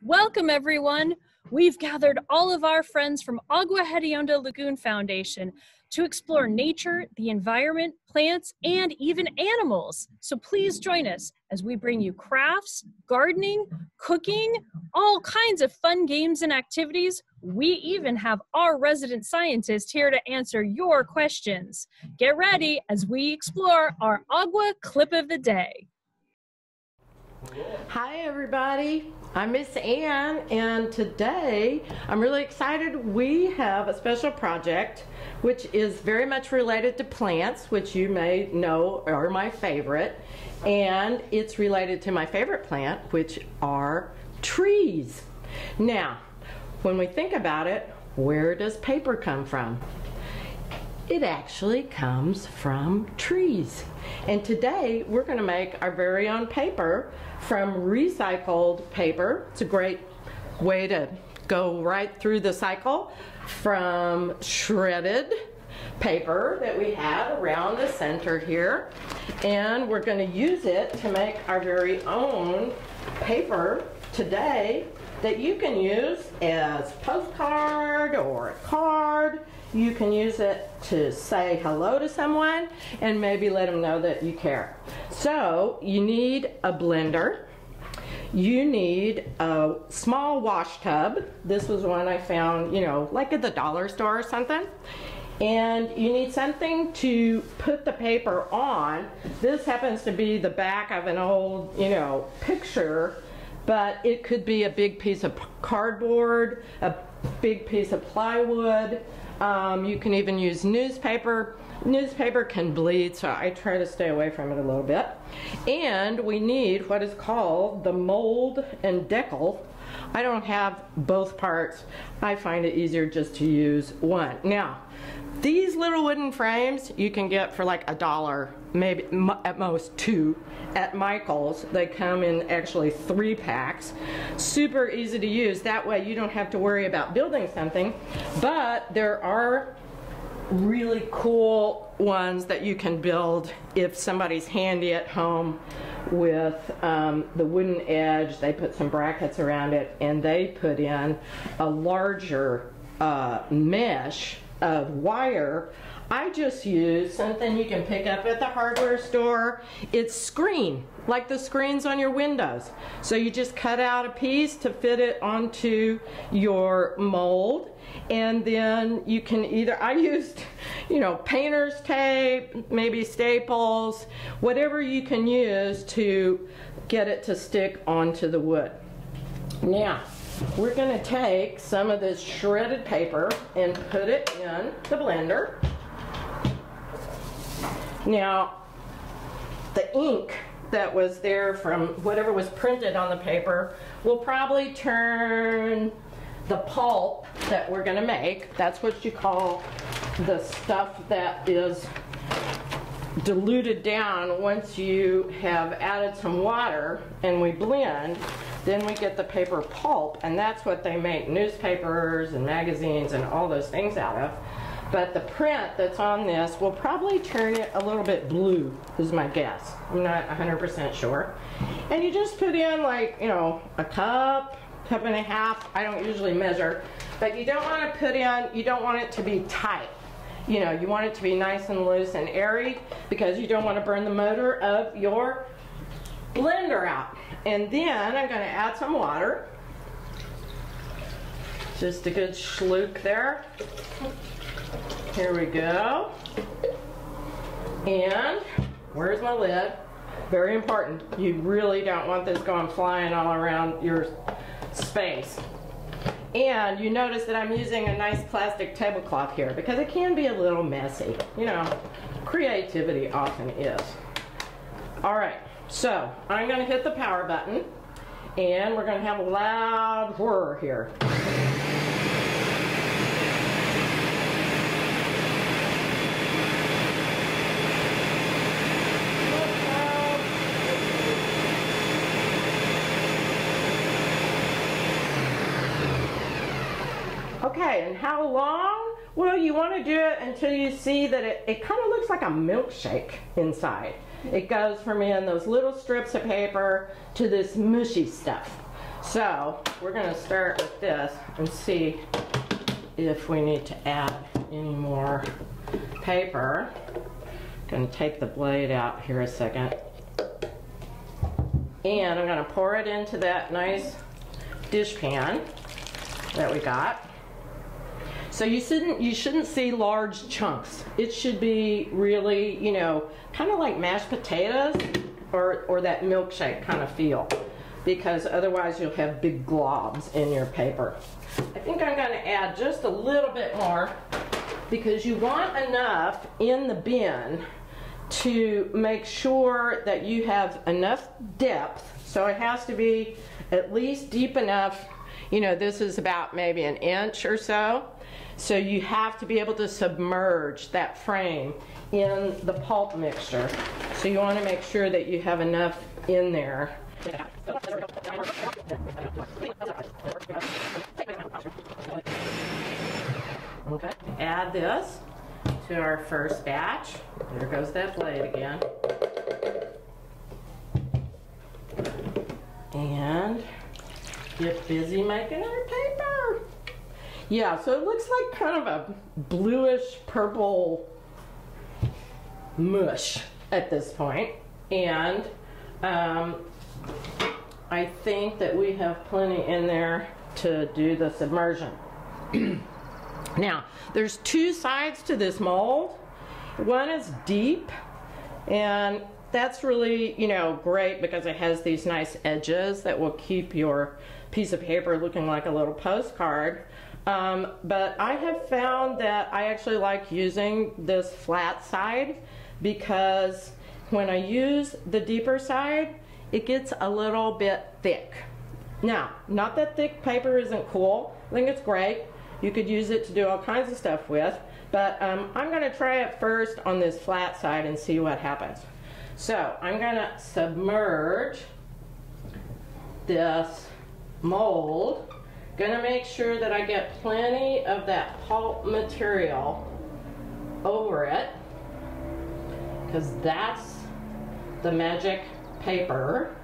Welcome, everyone. We've gathered all of our friends from Agua A Lagoon Foundation to explore nature, the environment, plants, and even animals. So please join us as we bring you crafts, gardening, cooking, all kinds of fun games and activities. We even have our resident scientist here to answer your questions. Get ready as we explore our Agua clip of the day. Hi everybody, I'm Miss Ann, and today I'm really excited. We have a special project which is very much related to plants, which you may know are my favorite, and it's related to my favorite plant, which are trees. Now, when we think about it, where does paper come from? It actually comes from trees. And today we're going to make our very own paper from recycled paper. It's a great way to go right through the cycle from shredded paper that we have around the center here. And we're going to use it to make our very own paper today that you can use as postcard or a card. You can use it to say hello to someone and maybe let them know that you care. So you need a blender. You need a small wash tub. This was one I found, like at the dollar store or something. And you need something to put the paper on. This happens to be the back of an old, picture, but it could be a big piece of cardboard, a big piece of plywood. You can even use newspaper. Newspaper can bleed, so I try to stay away from it a little bit. And we need what is called the mold and decal. I don't have both parts. I find it easier just to use one. Now, these little wooden frames you can get for like $1, maybe at most $2 at Michael's. They come in actually 3 packs. Super easy to use. That way you don't have to worry about building something. But there are really cool ones that you can build if somebody's handy at home with the wooden edge. They put some brackets around it and they put in a larger mesh of wire. I just use something you can pick up at the hardware store. It's screen, like the screens on your windows. So you just cut out a piece to fit it onto your mold, and then you can either, I used, painter's tape, maybe staples, whatever you can use to get it to stick onto the wood. Now, we're going to take some of this shredded paper and put it in the blender. Now, the ink that was there from whatever was printed on the paper will probably turn the pulp that we're going to make. That's what you call the stuff that is diluted down once you have added some water and we blend. Then we get the paper pulp, and that's what they make newspapers and magazines and all those things out of. But the print that's on this will probably turn it a little bit blue, is my guess. I'm not 100% sure. And you just put in like, a cup and a half. I don't usually measure, but you don't want to put in, you don't want it to be tight. You want it to be nice and loose and airy because you don't want to burn the motor of your blender out. And then I'm going to add some water. Just a good schlook there. Here we go. And where's my lid? Very important. You really don't want this going flying all around your space. And you notice that I'm using a nice plastic tablecloth here because it can be a little messy. Creativity often is. All right. So I'm going to hit the power button and we're going to have a loud whir here. Okay, and how long? Well, you want to do it until you see that it kind of looks like a milkshake inside. It goes from in those little strips of paper to this mushy stuff. So we're going to start with this and see if we need to add any more paper. I'm going to take the blade out here a second. And I'm going to pour it into that nice dish pan that we got. So you shouldn't see large chunks. It should be really, you know, kind of like mashed potatoes or that milkshake kind of feel, because otherwise you'll have big globs in your paper. I think I'm going to add just a little bit more, because you want enough in the bin to make sure that you have enough depth. So it has to be at least deep enough. You know, this is about maybe an inch or so. So you have to be able to submerge that frame in the pulp mixture. So you want to make sure that you have enough in there. Okay, add this to our first batch. There goes that blade again. And get busy making our paper. Yeah, so it looks like kind of a bluish purple mush at this point. And I think that we have plenty in there to do the submersion. Now, there's two sides to this mold. One is deep, and that's really, you know, great because it has these nice edges that will keep your piece of paper looking like a little postcard. But I have found that I actually like using this flat side, because when I use the deeper side, it gets a little bit thick. Now, not that thick paper isn't cool. I think it's great. You could use it to do all kinds of stuff with, but I'm going to try it first on this flat side and see what happens. So I'm going to submerge this mold. Going to make sure that I get plenty of that pulp material over it, because that's the magic paper.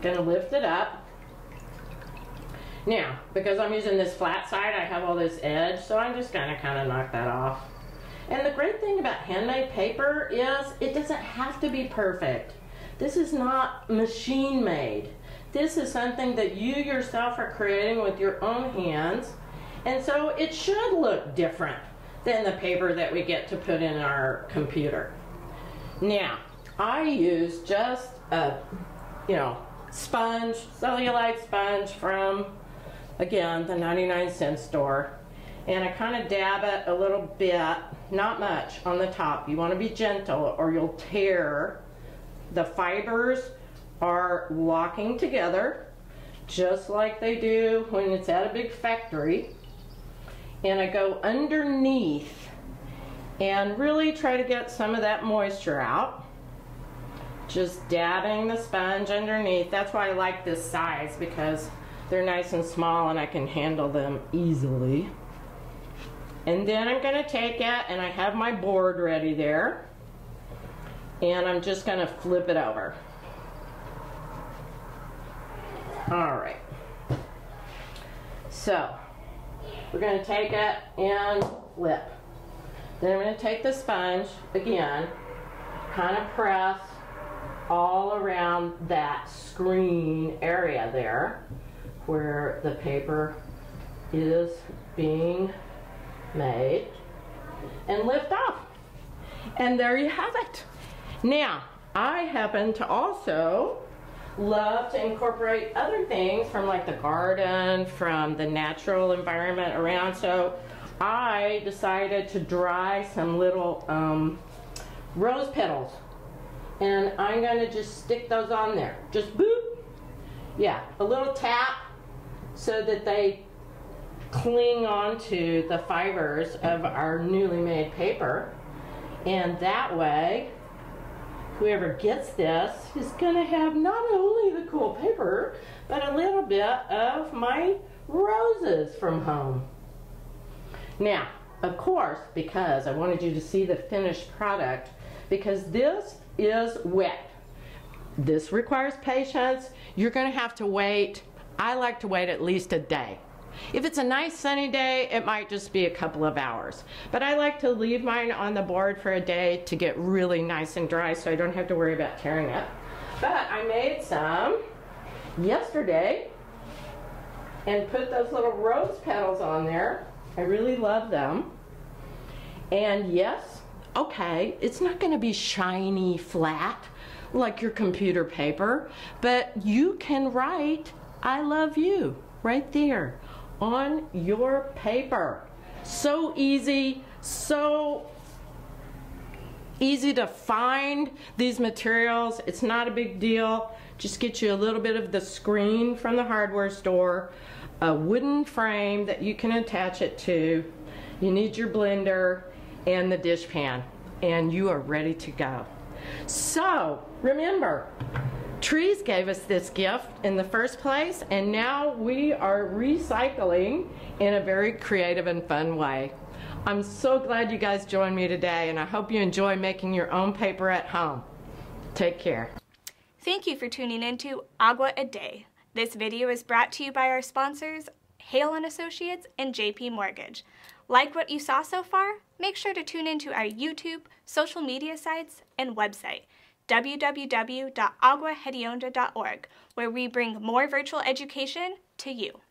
Going to lift it up. Now, because I'm using this flat side, I have all this edge, so I'm just going to kind of knock that off. And the great thing about handmade paper is it doesn't have to be perfect. This is not machine made. This is something that you yourself are creating with your own hands, and so it should look different than the paper that we get to put in our computer. Now, I use just a, you know, sponge, cellulite sponge from, again, the 99-cent store, and I kind of dab it a little bit, not much, on the top. You want to be gentle or you'll tear. The fibers are locking together just like they do when it's at a big factory. And I go underneath and really try to get some of that moisture out. Just dabbing the sponge underneath. That's why I like this size, because they're nice and small and I can handle them easily. And then I'm going to take it, and I have my board ready there, and I'm just going to flip it over. Alright, so we're going to take it and flip. Then I'm going to take the sponge again, kind of press all around that screen area there where the paper is being made, and lift off. And there you have it. Now, I happen to also love to incorporate other things from like the garden, from the natural environment around, so I decided to dry some little rose petals, and I'm going to just stick those on there. Just boop. Yeah, a little tap so that they cling onto the fibers of our newly made paper, and that way whoever gets this is going to have not only the cool paper, but a little bit of my roses from home. Now, of course, because I wanted you to see the finished product, because this is wet. This requires patience. You're going to have to wait. I like to wait at least a day. If it's a nice sunny day, it might just be a couple of hours. But I like to leave mine on the board for a day to get really nice and dry so I don't have to worry about tearing it. But I made some yesterday and put those little rose petals on there. I really love them. And yes, okay, it's not going to be shiny flat like your computer paper, but you can write I love you right there on your paper. So easy to find these materials. It's not a big deal. Just get you a little bit of the screen from the hardware store, a wooden frame that you can attach it to. You need your blender and the dish pan, and you are ready to go. So remember, trees gave us this gift in the first place, and now we are recycling in a very creative and fun way. I'm so glad you guys joined me today, and I hope you enjoy making your own paper at home. Take care. Thank you for tuning in to Agua A Day. This video is brought to you by our sponsors, Hale & Associates and JP Mortgage. Like what you saw so far? Make sure to tune into our YouTube, social media sites, and website, www.aguahedionda.org, where we bring more virtual education to you.